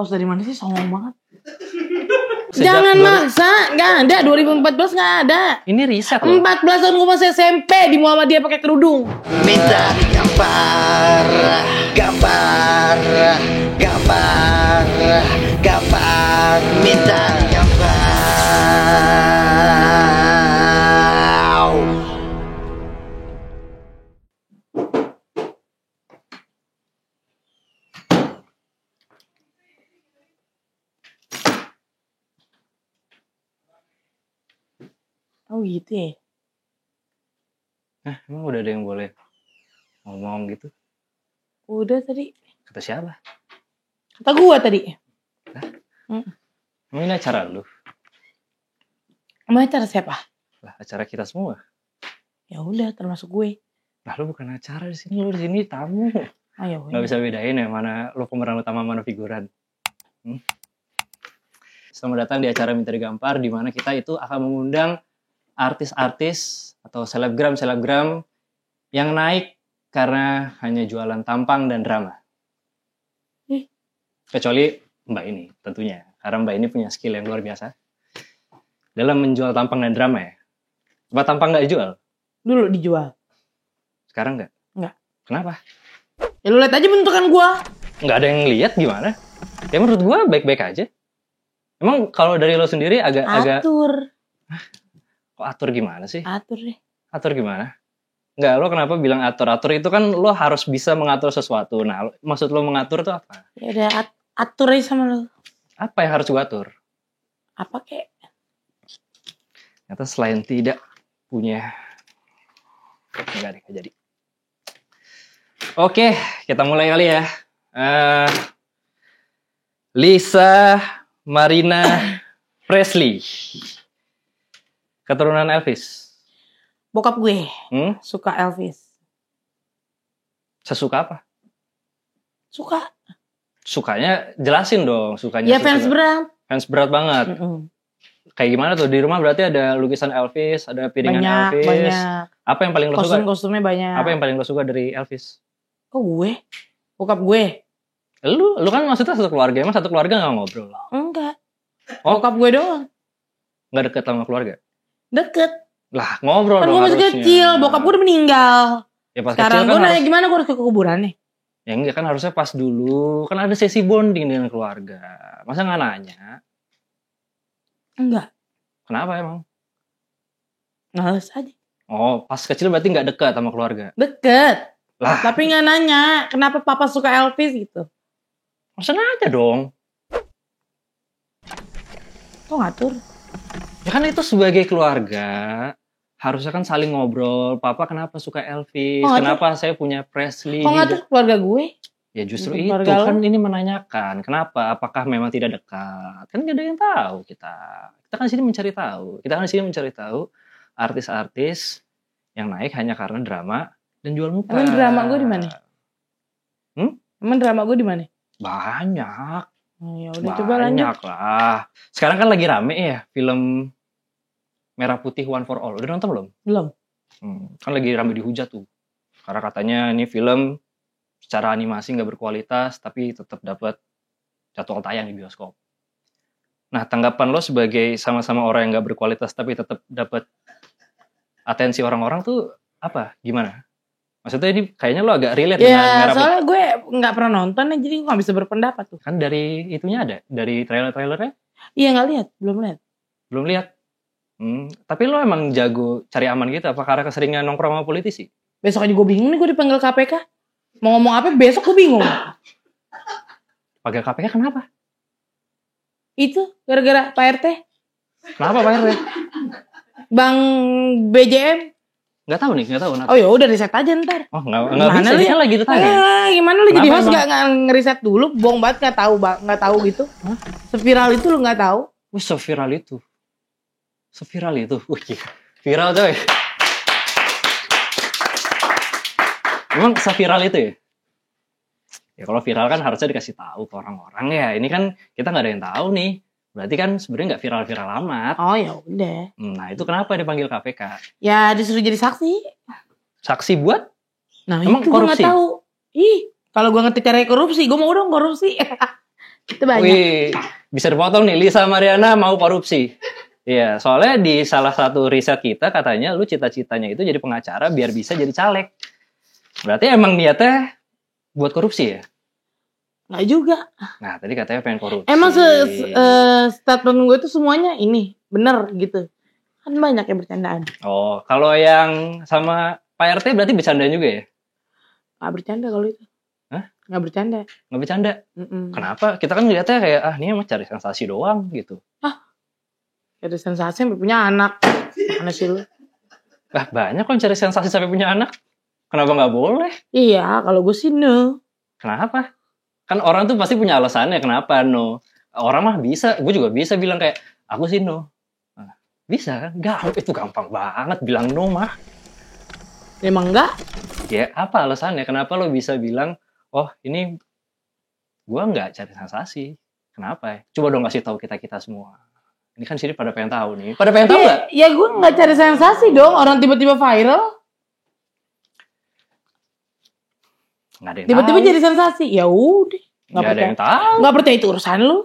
Host dari mana sih? Songong banget. Jangan maksa, nggak ada. 2014 nggak ada. Ini riset loh. 14 tahun gue masih SMP di Muhammadiyah pakai kerudung. Minta gambar, gambar, gambar, gambar, minta gambar. Oh gitu ya? Emang udah ada yang boleh ngomong gitu? Udah tadi. Kata siapa? Kata gua tadi. Emang ini acara lu? Emang acara siapa? Lah, acara kita semua. Ya udah, termasuk gue. Lah, lu bukan acara di sini, lu di sini tamu. Ayo. Nggak bisa bedain ya mana lu pemeran utama mana figuran. Selamat datang di acara Minta Digampar, di mana kita itu akan mengundang artis-artis atau selebgram yang naik karena hanya jualan tampang dan drama. Kecuali Mbak ini tentunya, karena Mbak ini punya skill yang luar biasa dalam menjual tampang dan drama ya. Coba tampang nggak dijual? Dulu dijual. Sekarang nggak? Nggak. Kenapa? Ya lu lihat aja bentukan gua. Nggak ada yang lihat gimana? Ya menurut gua baik-baik aja. Emang kalau dari lo sendiri agak Kok atur gimana sih? Atur deh. Atur gimana? Enggak, lo kenapa bilang atur? Atur itu kan lo harus bisa mengatur sesuatu. Nah, maksud lo mengatur itu apa? Ya udah atur aja sama lu. Apa yang harus gue atur? Apa kek? Ternyata selain tidak punya... Enggak deh, nggak jadi. Oke, kita mulai kali ya. Lisa Marina Presley. Keturunan Elvis. Bokap gue Suka Elvis. Sesuka apa? Suka. Sukanya jelasin dong. Sukanya Ya fans berat. Fans berat banget. Kayak gimana tuh? Di rumah berarti ada lukisan Elvis, ada piringan Elvis. Banyak. Apa yang paling lo suka? Kostumnya banyak. Apa yang paling lo suka dari Elvis? Kok gue? Bokap gue? Lu kan maksudnya satu keluarga. Emang satu keluarga gak ngobrol? Enggak. Oh. Bokap gue doang. Gak deket sama keluarga? Deket. Lah ngobrol kan dong gue masih harusnya. kecil. Bokap gue udah meninggal. Ya pas sekarang kecil gue kan nanya gimana gue harus ke kuburannya? Ya enggak kan harusnya pas dulu. Kan ada sesi bonding dengan keluarga. Masa gak nanya? Enggak. Kenapa emang? Males aja. Oh pas kecil berarti gak dekat sama keluarga? Deket. Lah. Tapi gak nanya kenapa papa suka Elvis gitu. Masa nanya dong? Kok ngatur? Ya kan itu sebagai keluarga harusnya kan saling ngobrol. Papa kenapa suka Elvis? Kenapa saya punya Presley? Kok ngatur keluarga gue? Ya justru itu kan ini menanyakan. Kenapa? Apakah memang tidak dekat? Kan gak ada yang tahu kita. Kita kan sini mencari tahu. Kita kan sini mencari tahu artis-artis yang naik hanya karena drama dan jual muka. Emang drama gue di mana? Emang drama gue di mana? Banyak. Ya udah coba lanjut. Banyak lah. Sekarang kan lagi rame ya film Merah Putih One for All. Udah nonton belum? Belum. Kan lagi rame dihujat tuh. Karena katanya ini film secara animasi nggak berkualitas tapi tetap dapat jadwal tayang di bioskop. Nah, tanggapan lo sebagai sama-sama orang yang nggak berkualitas tapi tetap dapat atensi orang-orang tuh apa? Gimana? Maksudnya ini kayaknya lo agak relate dengan Merah Putih. Ya, soalnya gue nggak pernah nonton ya, jadi gue nggak bisa berpendapat tuh. Kan dari itunya ada, dari trailer-trailernya? Iya nggak lihat, belum lihat. Belum lihat. Tapi lo emang jago cari aman gitu? Apa karena keseringan nongkrong sama politisi? Besok aja gue bingung nih, gue dipanggil KPK. Mau ngomong apa besok gue bingung. Panggil KPK kenapa? Itu gara-gara Pak RT. Kenapa Pak RT? Bang BJM. Nggak tahu nih. Oh ya udah riset aja ntar. Oh nggak bisa, dia kan lagi ditanya. Gimana lu jadi host nggak ngeriset dulu? Bohong banget nggak tahu gitu. Seviral itu lu nggak tahu? Wih seviral itu. Wih viral coy. Emang seviral itu ya? Ya kalau viral kan harusnya dikasih tahu ke orang-orang ya. Ini kan kita nggak ada yang tahu nih. Berarti kan sebenarnya nggak viral-viral amat. Oh ya udah. Nah itu kenapa dipanggil KPK? Ya disuruh jadi saksi. Saksi buat? Nah emang itu gue nggak tahu. Ih kalau gue ngerti cara korupsi, gue mau dong korupsi. Itu banyak. Wih, bisa dipotong nih, Lisa Mariana mau korupsi. Iya, soalnya di salah satu riset kita katanya lu cita-citanya itu jadi pengacara biar bisa jadi caleg. Berarti emang niatnya buat korupsi ya? Nggak juga. Nah, tadi katanya pengen korupsi. Emang statement gue itu semuanya ini bener gitu. Kan banyak yang bercandaan. Oh, kalau yang sama Pak RT berarti bercanda juga ya? Nggak bercanda kalau itu. Hah? Nggak bercanda. Nggak bercanda? Mm-mm. Kenapa? Kita kan ngeliatnya kayak, ini emang cari sensasi doang gitu. Ada sensasi sampai punya anak. Mana sih lu? Lah, banyak kan cari sensasi sampai punya anak. Kenapa nggak boleh? Iya, kalau gue sih no. Kenapa? Kan orang tuh pasti punya alasannya kenapa no. Orang mah bisa, gue juga bisa bilang kayak, aku sih no. Nah, bisa kan? Itu gampang banget bilang no mah. Emang enggak? Ya, apa alasannya? Kenapa lo bisa bilang, oh ini gue nggak cari sensasi. Kenapa ya? Coba dong kasih tahu kita-kita semua. Ini kan sini pada pengen tahu nih. Pada pengen tahu nggak? Ya gue nggak cari sensasi dong. Orang tiba-tiba viral. Nggak ada yang Tiba-tiba tahu. jadi sensasi. Ya udah. Nggak ada yang tahu. Nggak percaya itu urusan lu.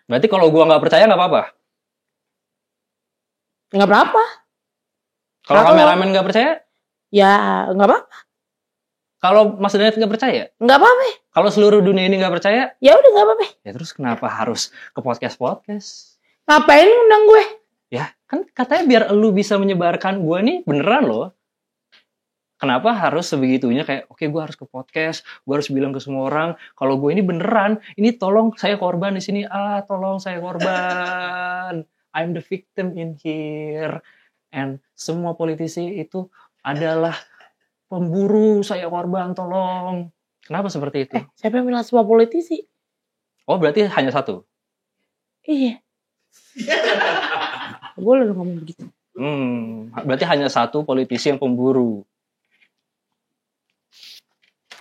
Berarti kalau gue nggak percaya nggak apa-apa? Nggak apa-apa. Kalau Kalau- kameramen nggak percaya? Ya nggak apa-apa. Kalau Mas Daniel nggak percaya? Nggak apa-apa. Kalau seluruh dunia ini nggak percaya? Ya udah nggak apa-apa. Ya terus kenapa harus ke podcast-podcast? Ngapain undang gue? Ya kan katanya biar lu bisa menyebarkan gue nih beneran loh. Kenapa harus sebegitunya kayak oke gue harus ke podcast, gue harus bilang ke semua orang kalau gue ini beneran, ini tolong saya korban di sini, tolong saya korban, I'm the victim in here, and semua politisi itu adalah pemburu, saya korban, tolong. Kenapa seperti itu? Siapa yang bilang semua politisi? Oh berarti hanya satu. Iya. Boleh lu ngomong begitu. Berarti hanya satu politisi yang pemburu.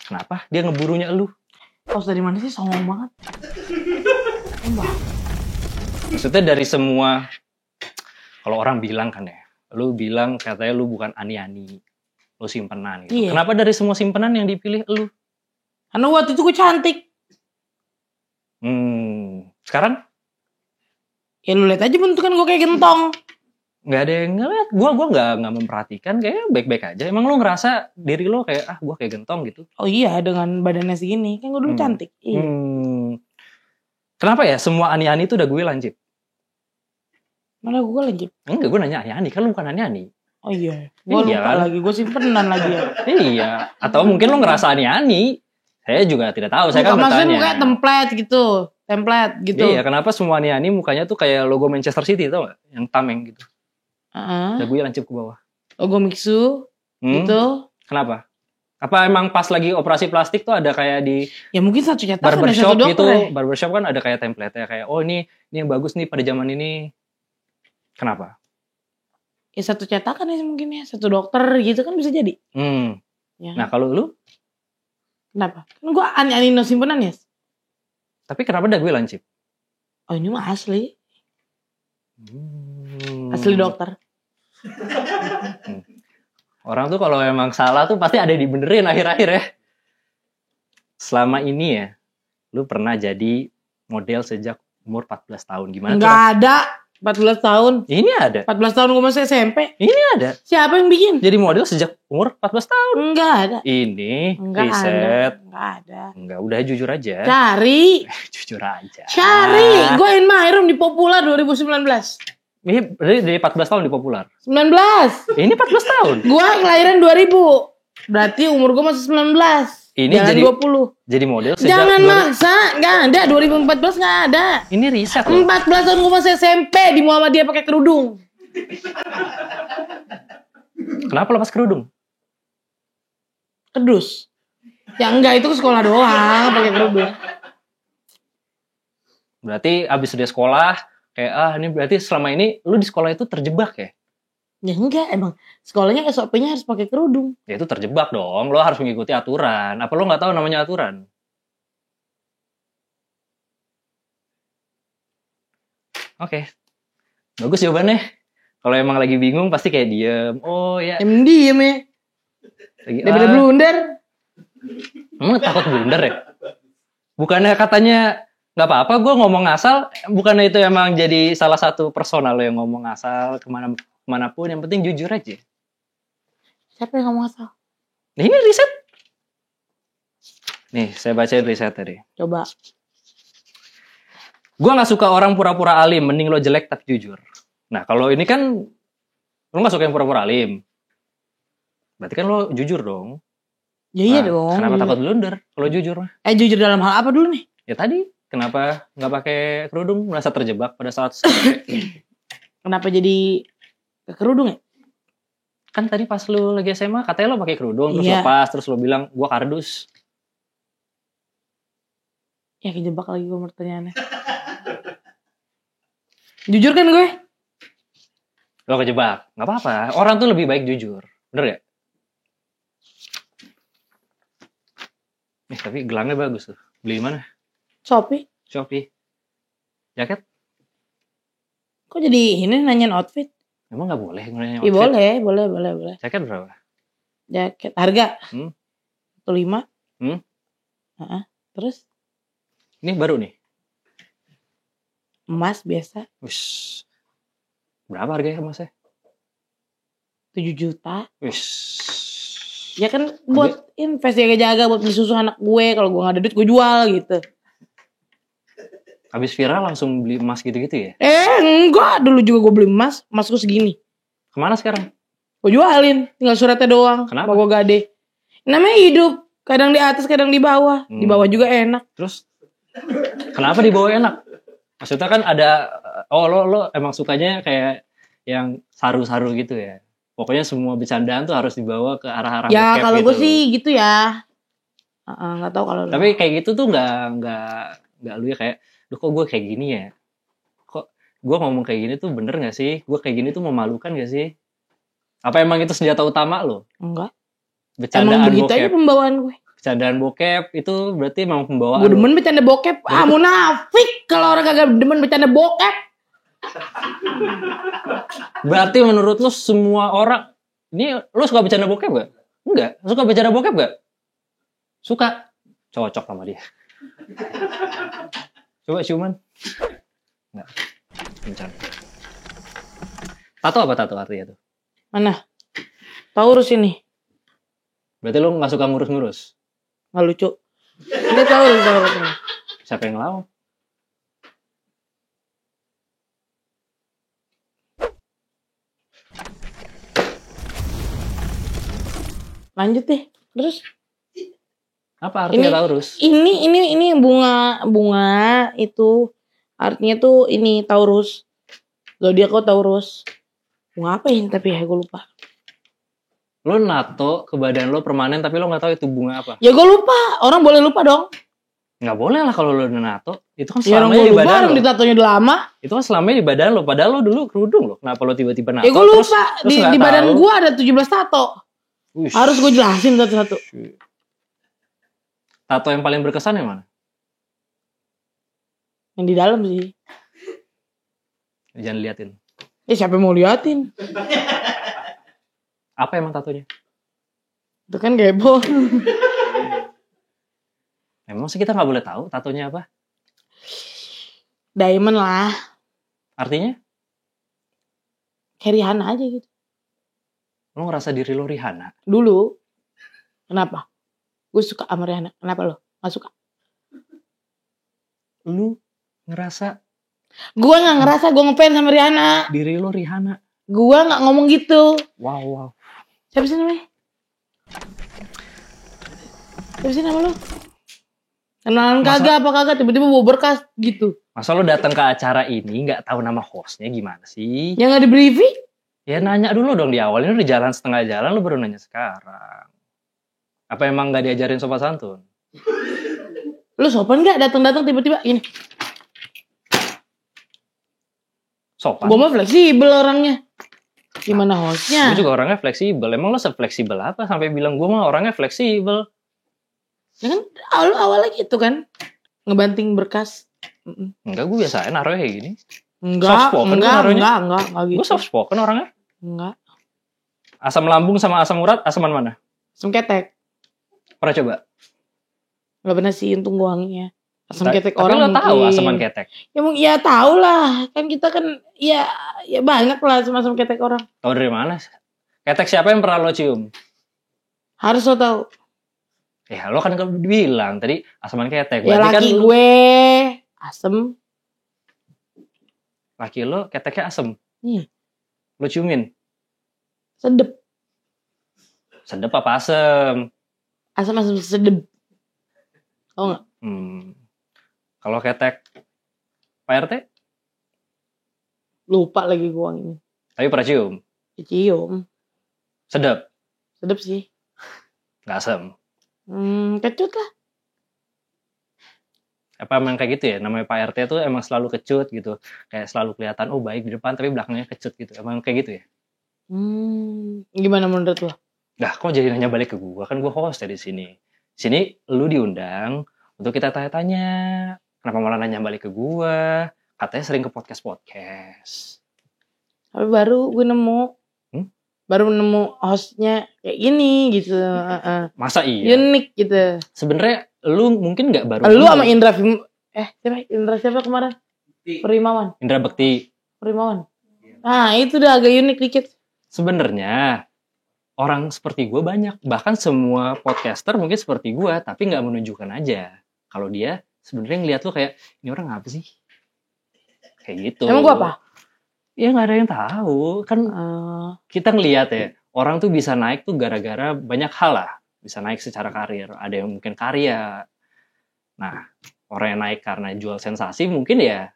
Kenapa? Dia ngeburunya elu. Kau dari mana sih songong banget? Mbak. Maksudnya dari semua, kalau orang bilang kan ya, lu bilang katanya lu bukan ani-ani, lu simpenan gitu. Iya. Kenapa dari semua simpenan yang dipilih elu? Karena waktu itu gue cantik. Sekarang Ya lu lihat aja bentukan gue kayak gentong. nggak ada yang ngeliat. Gue nggak memperhatikan, kayak baik-baik aja. Emang lu ngerasa diri lo kayak gue kayak gentong gitu? Oh iya, dengan badannya segini. Kan gue dulu cantik. Iya. Kenapa ya semua ani-ani itu udah gue lancip? Mana gue lanjut? Enggak, gue nanya ani-ani, kan lu bukan ani-ani. Oh iya. Gue Iya lupa kan? lagi. Gue simpenan lagi ya. Iya, atau mungkin lu ngerasa ani-ani. Saya juga tidak tahu, saya kan Maksudnya bertanya. mukanya template gitu. Template gitu. Iya, kenapa semua ani-ani mukanya tuh kayak logo Manchester City, tau gak? Yang tameng gitu. Udah gue lancip ke bawah. Logo Mixu gitu. Kenapa? Apa emang pas lagi operasi plastik tuh ada kayak di Ya mungkin satu cetakan ada barbershop satu dokter gitu, ya. barbershop kan ada kayak template-nya kayak oh ini yang bagus nih pada zaman ini. Kenapa? Ya satu cetakan ya mungkin ya. Satu dokter gitu kan bisa jadi. Ya. Nah, kalau lu, Kenapa? Kan gue ani-ani no simpenan ya. tapi kenapa dah gue lancip? Oh ini mah asli. Asli dokter. Orang tuh kalau emang salah tuh pasti ada yang dibenerin akhir-akhir ya. Selama ini ya, lu pernah jadi model sejak umur 14 tahun. Gimana tuh? Enggak ada. 14 tahun. Ini ada. 14 tahun gue masih SMP. Ini ada. Siapa yang bikin? Jadi model sejak umur 14 tahun. Enggak ada. Ini Enggak riset. ada. Enggak ada. Enggak, udah jujur aja. Cari. Jujur aja. Cari. Gue in my room di Popular 2019. Ini dari 14 tahun di Popular. 19. Ini 14 tahun. Gue kelahiran 2000. Berarti umur gue masih 19. Ini Jangan jadi 20. Jadi model sejak Jangan maksa. Enggak ada. 2014 enggak ada. Ini riset loh. 14 tahun gue masih SMP. Di Muhammadiyah pakai kerudung. Kenapa lepas kerudung? Kedus. Ya enggak, itu ke sekolah doang pakai kerudung. Berarti abis dia sekolah, kayak ini berarti selama ini lu di sekolah itu terjebak ya? Ya enggak, emang sekolahnya SOP-nya harus pakai kerudung. Ya itu terjebak dong, lo harus mengikuti aturan. Apa lo nggak tahu namanya aturan? Oke, bagus jawabannya. Kalau emang lagi bingung pasti kayak diem. Oh ya. Em diem ya. Lagi, Daripada blunder. Emang takut blunder ya? Bukannya katanya nggak apa-apa gue ngomong asal, bukannya itu emang jadi salah satu personal lo yang ngomong asal kemanapun, yang penting jujur aja. Siapa yang ngomong asal? Nah, ini riset. Nih, saya bacain riset tadi. Coba. Gue nggak suka orang pura-pura alim, mending lo jelek tapi jujur. Nah, kalau ini kan lo nggak suka yang pura-pura alim, berarti kan lo jujur dong. Ya iya Nah, dong. Kenapa jujur. takut blunder kalau jujur? Jujur dalam hal apa dulu nih? Ya tadi, kenapa nggak pakai kerudung? Merasa terjebak pada saat Kenapa jadi kerudung ya? kan tadi pas lu lagi SMA katanya lo pakai kerudung terus Iya. lepas terus lo bilang gua kardus. Ya kejebak lagi gue pertanyaannya. Jujur kan gue? Lo kejebak, nggak apa-apa. Orang tuh lebih baik jujur, bener gak? Nih tapi gelangnya bagus tuh. Beli mana? Shopee. Shopee. Jaket? Kok jadi ini nanyain outfit? Emang nggak boleh nanya Iya outfit? boleh. Jaket berapa? Jaket harga? 1,5. Hmm? Terus? Ini baru nih. Emas biasa Wish. Berapa harganya emasnya? 7 juta. Wish. Ya kan buat invest jaga-jaga buat beli susu anak gue. Kalau gue gak ada duit gue jual gitu. Habis viral langsung beli emas gitu-gitu ya? Enggak. Dulu juga gue beli emas. Emas gue segini. Kemana sekarang? Gue jualin. Tinggal suratnya doang. Kenapa? Mau gue gade. Namanya hidup. Kadang di atas kadang di bawah. Di bawah juga enak. Terus kenapa dibawa enak? Maksudnya kan ada lo emang sukanya kayak yang saru-saru gitu ya. Pokoknya semua bercandaan tuh harus dibawa ke arah-arah Ya bokep kalau gitu. gue sih gitu ya. Nggak tahu kalau. Tapi kayak gitu tuh nggak lu ya kayak, duh kok gue kayak gini ya? Kok gue ngomong kayak gini tuh bener nggak sih? Gue kayak gini tuh memalukan nggak sih? Apa emang itu senjata utama lo? Enggak. Bercandaan Emang begitu bokep. aja pembawaan gue. Bercandaan bokep itu berarti emang pembawaan. Gue demen bercanda bokep. Munafik kalau orang kagak demen bercanda bokep. Berarti menurut lo semua orang, ini lo suka bercanda bokep gak? Enggak. Suka bercanda bokep gak? Suka. Cocok sama dia. Coba ciuman. Enggak. Kencan. Tato apa tato artinya tuh? Mana? Taurus ini. Berarti lo gak suka ngurus-ngurus? Nggak lucu. Ini Taurus ini. Siapa yang ngelawan? Lanjut deh. Terus Apa artinya Ini- Taurus? ini bunga itu artinya tuh ini Taurus. Zodiak kok Taurus. Bunga apa ini tapi ya gue lupa. Lo nato ke badan lo permanen tapi lo gak tahu itu bunga apa? Ya gue lupa. Orang boleh lupa dong. Gak boleh lah kalau lo udah nato. Itu kan Ya orang selamanya gue di lupa. badan Orang lo. ditatonya udah lama. Itu kan selamanya di badan lo. Padahal lo dulu kerudung lo. Kenapa lo tiba-tiba nato? Ya gue lupa. terus nggak Di badan tahu? gue ada 17 tato. Uish. Harus gue jelasin satu-satu. Tato yang paling berkesan yang mana? Yang di dalam sih. Jangan liatin. Siapa yang mau liatin? Apa emang tatonya? Itu kan gebo. Emang sih kita nggak boleh tahu tatonya apa? Diamond lah. Artinya? Kayak Rihanna aja gitu. Lo ngerasa diri lo Rihanna? Dulu. Kenapa? Gue suka sama Rihanna. Kenapa lo? Gak suka? Lu ngerasa Gue gak ngerasa gue ngefans sama Rihanna. diri lo Rihanna? Gue gak ngomong gitu. Wow. Siapa sih namanya? Siapa sih nama lo? Kenalan kagak apa kagak. Tiba-tiba bawa berkas gitu. Masa lo datang ke acara ini nggak tahu nama hostnya gimana sih? Yang gak di briefing? Ya nanya dulu dong di awal. Ini udah jalan setengah jalan lo baru nanya sekarang. Apa emang nggak diajarin sopan santun? Lo sopan gak datang-datang tiba-tiba ini? Sopan. Gue mah fleksibel orangnya. Gimana hostnya? Gue juga orangnya fleksibel. Emang lo se-fleksibel apa sampai bilang gue mah orangnya fleksibel? Ya kan awalnya gitu kan. Ngebanting berkas. Enggak, gue biasa naruhnya kayak gini. Enggak, Soft spoken enggak, kan naruhnya? enggak gitu. Gue soft spoken orangnya. Enggak. Asam lambung sama asam urat, asaman mana? Asam ketek. Pernah coba? Gak pernah sih, untung gue wanginya. Asam ketek Tapi orang lo mungkin. tahu asaman ketek? Ya tahu lah. Kan kita kan ya banyak lah asam ketek orang. Tahu dari mana? Ketek siapa yang pernah lo cium? Harus lo tahu. Ya lo kan bilang tadi asaman ketek. Ya Berarti laki kan gue asem. laki lo keteknya asem. Nih, Lo ciumin. sedep. Sedep apa asem? Asam sedep. Tau gak? Kalau ketek Pak RT? Lupa lagi gue wanginya. Tapi pernah cium? Cium. Sedep? Sedep sih. Nggak asem? Kecut lah. Apa emang kayak gitu ya? Namanya Pak RT tuh emang selalu kecut gitu. Kayak selalu kelihatan, oh baik di depan, tapi belakangnya kecut gitu. Emang kayak gitu ya? Gimana menurut lo? Nah, kok jadi nanya balik ke gua? Kan gua host di sini. Sini lu diundang untuk kita tanya-tanya. Kenapa malah nanya balik ke gua? Katanya sering ke podcast. Tapi baru gue nemu hostnya kayak gini gitu. Masa iya? Unik gitu. Sebenarnya lu mungkin nggak baru. Lu sama Indra siapa kemarin? Perimawan. Indra Bekti. Perimawan. Nah itu udah agak unik dikit. Sebenarnya orang seperti gue banyak. Bahkan semua podcaster mungkin seperti gue, tapi nggak menunjukkan aja. Kalau dia sebenarnya ngeliat lu kayak, ini orang apa sih? Kayak gitu. Emang gue apa? Ya nggak ada yang tahu. Kan kita ngeliat ya, orang tuh bisa naik tuh gara-gara banyak hal lah. Bisa naik secara karir. Ada yang mungkin karya. Nah, orang yang naik karena jual sensasi mungkin ya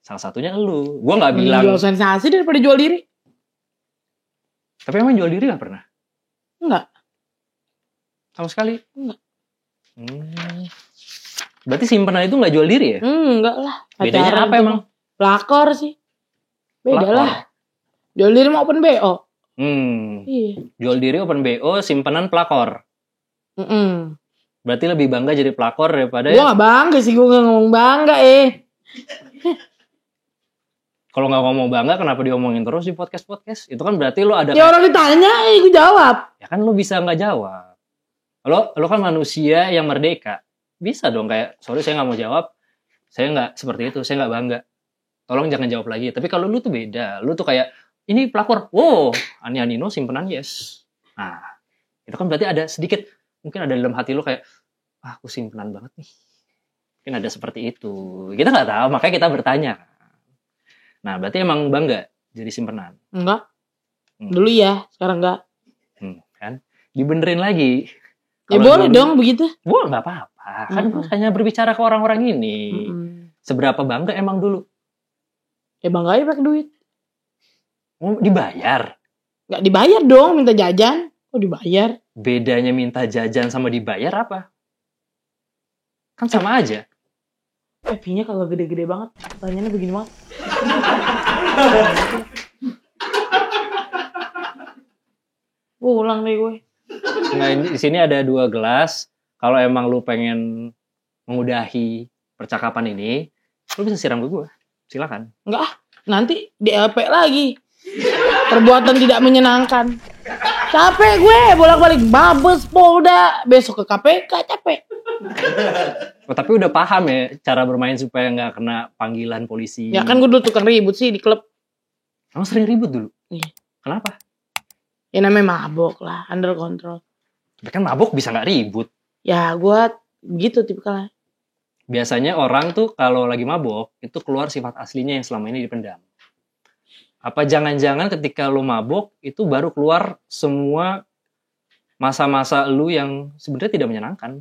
salah satunya lu. Gue nggak bilang jual sensasi daripada jual diri. Tapi emang jual diri nggak pernah? Enggak. Sama sekali? Enggak. Berarti simpenan itu nggak jual diri ya? Enggak lah. Bedanya Pacaran apa emang? Pelakor sih. Beda Pelakor. lah. Jual diri mau open BO. Iya. Jual diri open BO, simpenan pelakor. Berarti lebih bangga jadi pelakor daripada... Gue gak bangga sih, gue gak ngomong bangga Kalau gak ngomong bangga, kenapa diomongin terus di podcast-podcast? Itu kan berarti lo ada... Ya orang ditanya, gue jawab. Ya kan lo bisa gak jawab. Lo kan manusia yang merdeka. Bisa dong kayak, sorry saya gak mau jawab. Saya gak seperti itu, saya gak bangga. Tolong jangan jawab lagi. Tapi kalau lu tuh beda. Lu tuh kayak, ini pelakor. Wow, Ani Anino simpenan yes. Nah, itu kan berarti ada sedikit, mungkin ada dalam hati lu kayak, aku simpenan banget nih. Mungkin ada seperti itu. Kita gak tahu, makanya kita bertanya. Nah, berarti emang bangga jadi simpenan? Enggak. Dulu ya, sekarang enggak. Kan? Dibenerin lagi. Ya boleh dong begitu. Wah, gak apa-apa. Kan hanya berbicara ke orang-orang ini. Seberapa bangga emang dulu? Ya bangga aja pakai duit. Oh, dibayar? Gak dibayar dong, minta jajan. Kok dibayar? Bedanya minta jajan sama dibayar apa? Kan sama aja. Fee-nya kalau gede-gede banget, pertanyaannya begini banget. Ulang deh gue. Nah, di sini ada 2 gelas. Kalau emang lu pengen mengudahi percakapan ini, lu bisa siram ke gue. Silakan. Enggak, nanti di LP lagi. Perbuatan tidak menyenangkan. Capek gue, bolak-balik Mabes Polda, besok ke KPK, capek. Oh, tapi udah paham ya cara bermain supaya nggak kena panggilan polisi. Ya kan gue dulu tukang ribut sih di klub. Kamu sering ribut dulu? Iya. Kenapa? Ya namanya mabok lah, under control. Tapi kan mabuk bisa nggak ribut. Ya gue begitu tipikalnya. Biasanya orang tuh kalau lagi mabok, itu keluar sifat aslinya yang selama ini dipendam. Apa jangan-jangan ketika lu mabok, itu baru keluar semua masa-masa lu yang sebenarnya tidak menyenangkan.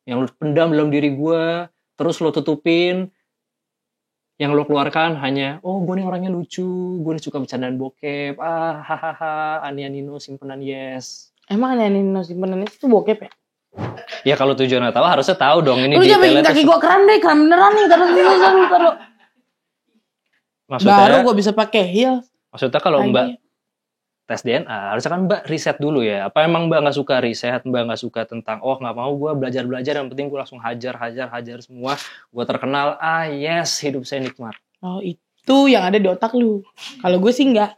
Yang lu pendam dalam diri gue, terus lu tutupin. Yang lu keluarkan hanya, oh gue nih orangnya lucu, gue nih suka bercandaan bokep, hahaha, Ani Anino simpenan yes. Emang Ani Anino simpenan itu bokep ya? Ya kalau tujuannya tahu harusnya tahu dong ini. Lu jangan bikin kaki gue keren deh, keren beneran nih, taruh. Maksudnya, baru gue bisa pakai heels. Maksudnya kalau lagi. Mbak tes DNA, harusnya kan Mbak riset dulu ya. Apa emang Mbak nggak suka riset, Mbak nggak suka tentang, oh nggak mau gue belajar, yang penting gue langsung hajar semua, gue terkenal, yes hidup saya nikmat. Oh itu yang ada di otak lu. Kalau gue sih enggak.